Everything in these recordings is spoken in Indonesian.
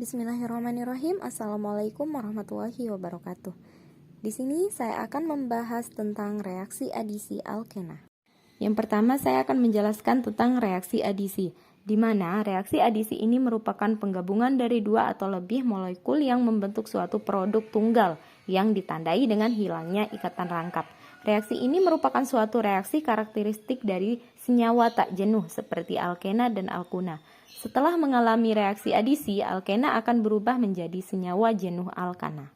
Bismillahirrahmanirrahim. Assalamualaikum warahmatullahi wabarakatuh. Di sini saya akan membahas tentang reaksi adisi alkena. Yang pertama saya akan menjelaskan tentang reaksi adisi, di mana reaksi adisi ini merupakan penggabungan dari dua atau lebih molekul yang membentuk suatu produk tunggal yang ditandai dengan hilangnya ikatan rangkap. Reaksi ini merupakan suatu reaksi karakteristik dari senyawa tak jenuh seperti alkena dan alkuna. Setelah mengalami reaksi adisi, alkena akan berubah menjadi senyawa jenuh alkana.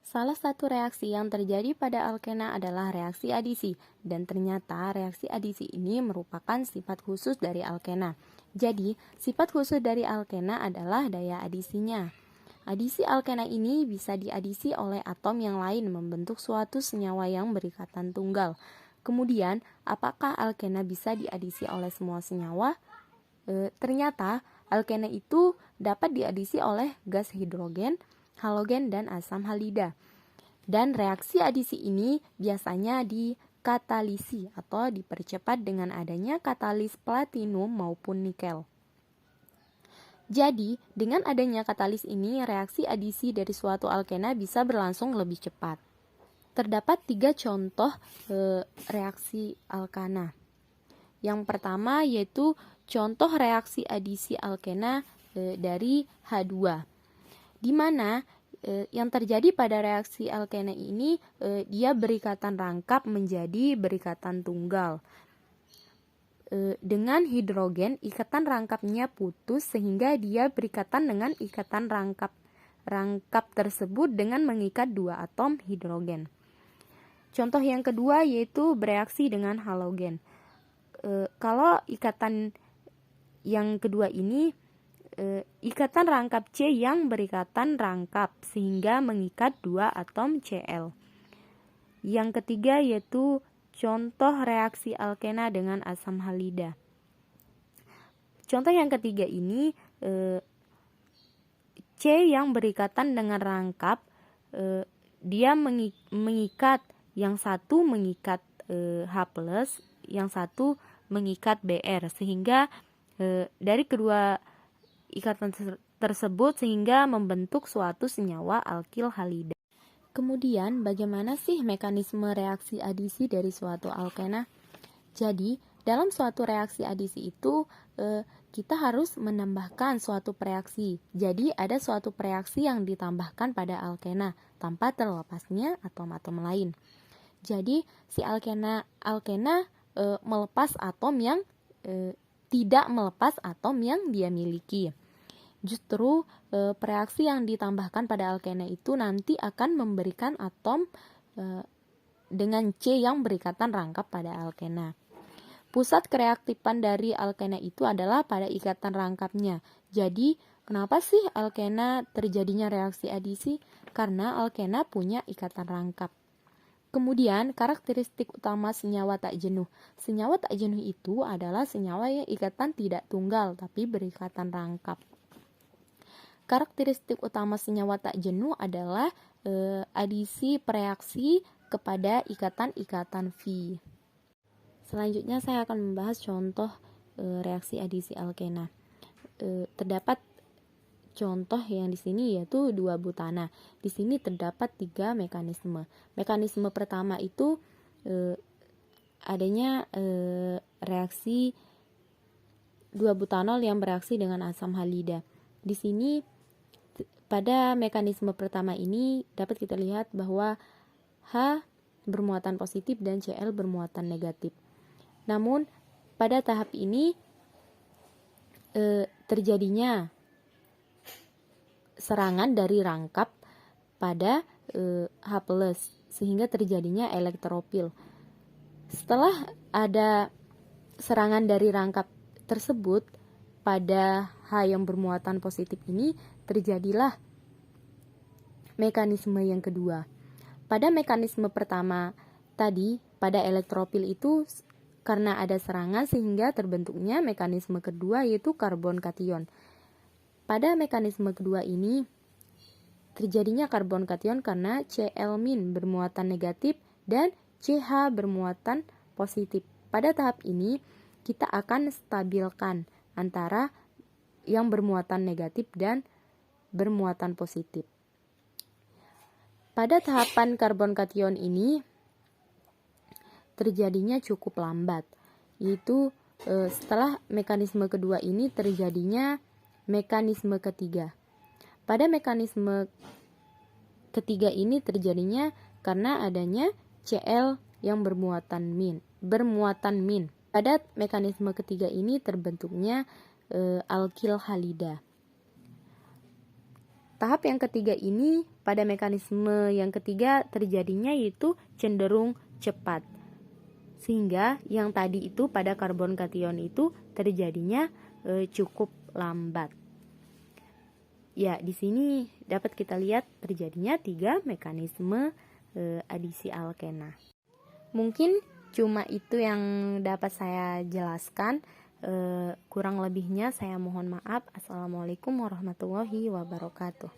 Salah satu reaksi yang terjadi pada alkena adalah reaksi adisi, dan ternyata reaksi adisi ini merupakan sifat khusus dari alkena. Jadi, sifat khusus dari alkena adalah daya adisinya. Adisi alkena ini bisa diadisi oleh atom yang lain membentuk suatu senyawa yang berikatan tunggal. Kemudian, apakah alkena bisa diadisi oleh semua senyawa? Ternyata alkena itu dapat diadisi oleh gas hidrogen, halogen, dan asam halida. Dan reaksi adisi ini biasanya dikatalisi atau dipercepat dengan adanya katalis platinum maupun nikel. Jadi, dengan adanya katalis ini, reaksi adisi dari suatu alkena bisa berlangsung lebih cepat. Terdapat 3 contoh reaksi alkana. Yang pertama yaitu contoh reaksi adisi alkena dari H2, di mana yang terjadi pada reaksi alkena ini dia berikatan rangkap menjadi berikatan tunggal. Dengan hidrogen, ikatan rangkapnya putus sehingga dia berikatan dengan ikatan rangkap tersebut dengan mengikat dua atom hidrogen. Contoh yang kedua yaitu bereaksi dengan halogen. Kalau ikatan yang kedua ini ikatan rangkap C yang berikatan rangkap sehingga mengikat dua atom Cl. Yang ketiga yaitu contoh reaksi alkena dengan asam halida. Contoh yang ketiga ini C yang berikatan dengan rangkap dia mengikat, yang satu mengikat H+, yang satu mengikat Br, sehingga dari kedua ikatan tersebut sehingga membentuk suatu senyawa alkil halida. Kemudian bagaimana sih mekanisme reaksi adisi dari suatu alkena? Jadi dalam suatu reaksi adisi itu kita harus menambahkan suatu preaksi. Jadi ada suatu preaksi yang ditambahkan pada alkena tanpa terlepasnya atom-atom lain. Jadi si alkena melepas atom yang tidak melepas atom yang dia miliki. Justru reaksi yang ditambahkan pada alkena itu nanti akan memberikan atom dengan C yang berikatan rangkap pada alkena. Pusat kereaktifan dari alkena itu adalah pada ikatan rangkapnya. Jadi kenapa sih alkena terjadinya reaksi adisi? Karena alkena punya ikatan rangkap. Kemudian, karakteristik utama senyawa tak jenuh. Senyawa tak jenuh itu adalah senyawa yang ikatan tidak tunggal, tapi berikatan rangkap. Karakteristik utama senyawa tak jenuh adalah adisi preaksi kepada ikatan-ikatan V. Selanjutnya saya akan membahas contoh reaksi adisi alkena. Terdapat contoh yang di sini yaitu 2-butana. Di sini terdapat 3 mekanisme. Mekanisme pertama itu adanya reaksi 2-butanol yang bereaksi dengan asam halida. Di sini pada mekanisme pertama ini dapat kita lihat bahwa H bermuatan positif dan Cl bermuatan negatif. Namun pada tahap ini terjadinya serangan dari rangkap pada H+, sehingga terjadinya elektropil. Setelah ada serangan dari rangkap tersebut pada H yang bermuatan positif ini, terjadilah mekanisme yang kedua. Pada mekanisme pertama tadi, pada elektropil itu karena ada serangan sehingga terbentuknya mekanisme kedua yaitu karbon kation. Pada mekanisme kedua ini terjadinya karbon kation karena Cl- bermuatan negatif dan CH bermuatan positif. Pada tahap ini kita akan stabilkan antara yang bermuatan negatif dan bermuatan positif. Pada tahapan karbon kation ini terjadinya cukup lambat, yaitu setelah mekanisme kedua ini terjadinya mekanisme ketiga. Pada mekanisme ketiga ini terjadinya karena adanya Cl yang bermuatan min. Pada mekanisme ketiga ini terbentuknya alkil halida. Tahap yang ketiga ini pada mekanisme yang ketiga terjadinya yaitu cenderung cepat. Sehingga yang tadi itu pada karbon kation itu terjadinya cukup lambat. Ya, di sini dapat kita lihat terjadinya 3 mekanisme adisi alkena. Mungkin cuma itu yang dapat saya jelaskan. Kurang lebihnya saya mohon maaf. Assalamualaikum warahmatullahi wabarakatuh.